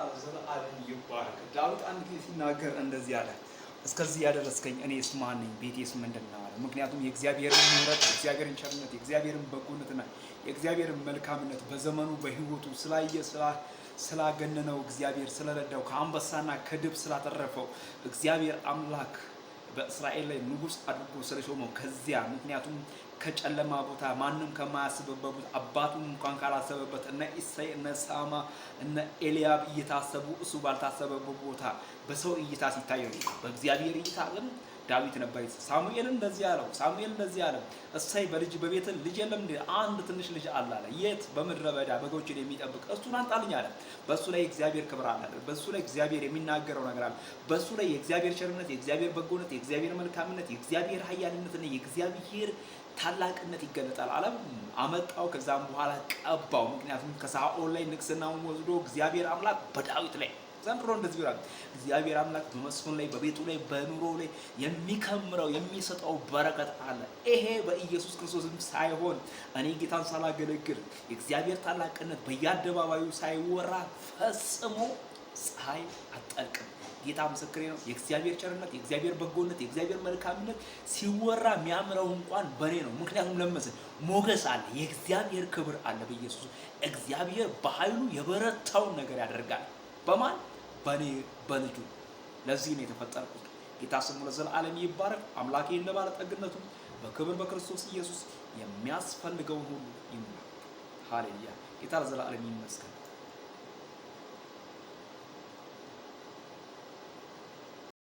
ለዘላለም ይባረክ። ዳዊት አንድ ጊዜ ሲናገር እንደዚህ አለ፣ እስከዚህ ያደረስከኝ እኔስ ማን ነኝ? ቤቴስ ምንድን ነው አለ። ምክንያቱም የእግዚአብሔርን ምሕረት፣ የእግዚአብሔርን ቸርነት፣ የእግዚአብሔርን በጎነትና የእግዚአብሔርን መልካምነት በዘመኑ በሕይወቱ ስላየ ስላገነነው እግዚአብሔር ስለረዳው ከአንበሳና ከድብ ስላተረፈው እግዚአብሔር አምላክ በእስራኤል ላይ ንጉሥ አድርጎ ስለሾመው ከዚያ ምክንያቱም ከጨለማ ቦታ ማንም ከማያስብበት አባቱን እንኳን ካላሰበበት እነ ኢሳይ እነ ሳማ እነ ኤልያብ እየታሰቡ እሱ ባልታሰበበት ቦታ በሰው እይታ ሲታይ በእግዚአብሔር እይታ ግን ዳዊት ነበር። ሳሙኤል እንደዚህ አለው፣ እሳይ በቤት ልጅ የለም እንዴ? አንድ ትንሽ ልጅ አለ። የት? በምድረ በዳ በጎችን የሚጠብቅ እሱን አንጣልኝ አለ። በሱ ላይ እግዚአብሔር ክብር አለ። በሱ ላይ እግዚአብሔር የሚናገረው ነገር አለ። በሱ ላይ የእግዚአብሔር ቸርነት፣ የእግዚአብሔር በጎነት፣ የእግዚአብሔር መልካምነት፣ የእግዚአብሔር ኃያልነትና የእግዚአብሔር ታላቅነት ይገለጣል። ዓለም አመጣው። ከዛም በኋላ ቀባው። ምክንያቱም ከሳኦል ላይ ንግስናውን ወስዶ እግዚአብሔር አምላክ በዳዊት ላይ ዘንድሮ እንደዚህ ይላል። እግዚአብሔር አምላክ በመስፍን ላይ በቤቱ ላይ በኑሮ ላይ የሚከምረው የሚሰጠው በረከት አለ። ይሄ በኢየሱስ ክርስቶስም ሳይሆን እኔ ጌታን ሳላገለግል የእግዚአብሔር ታላቅነት በየአደባባዩ ሳይወራ ፈጽሞ ፀሐይ አትጠልቅም። ጌታ ምስክሬ ነው። የእግዚአብሔር ቸርነት፣ የእግዚአብሔር በጎነት፣ የእግዚአብሔር መልካምነት ሲወራ የሚያምረው እንኳን በኔ ነው። ምክንያቱም ለምሳሌ ሞገስ አለ፣ የእግዚአብሔር ክብር አለ በኢየሱስ። እግዚአብሔር በኃይሉ የበረታውን ነገር ያደርጋል። በማን? በኔ በልጁ። ለዚህ ነው የተፈጠርኩት። ጌታ ስሙ ለዘላለም ይባረክ። አምላኬ እንደ ባለጠግነቱ በክብር በክርስቶስ ኢየሱስ የሚያስፈልገውን ሁሉ ይሙላ። ሃሌሉያ። ጌታ ለዘላለም ይመስገን።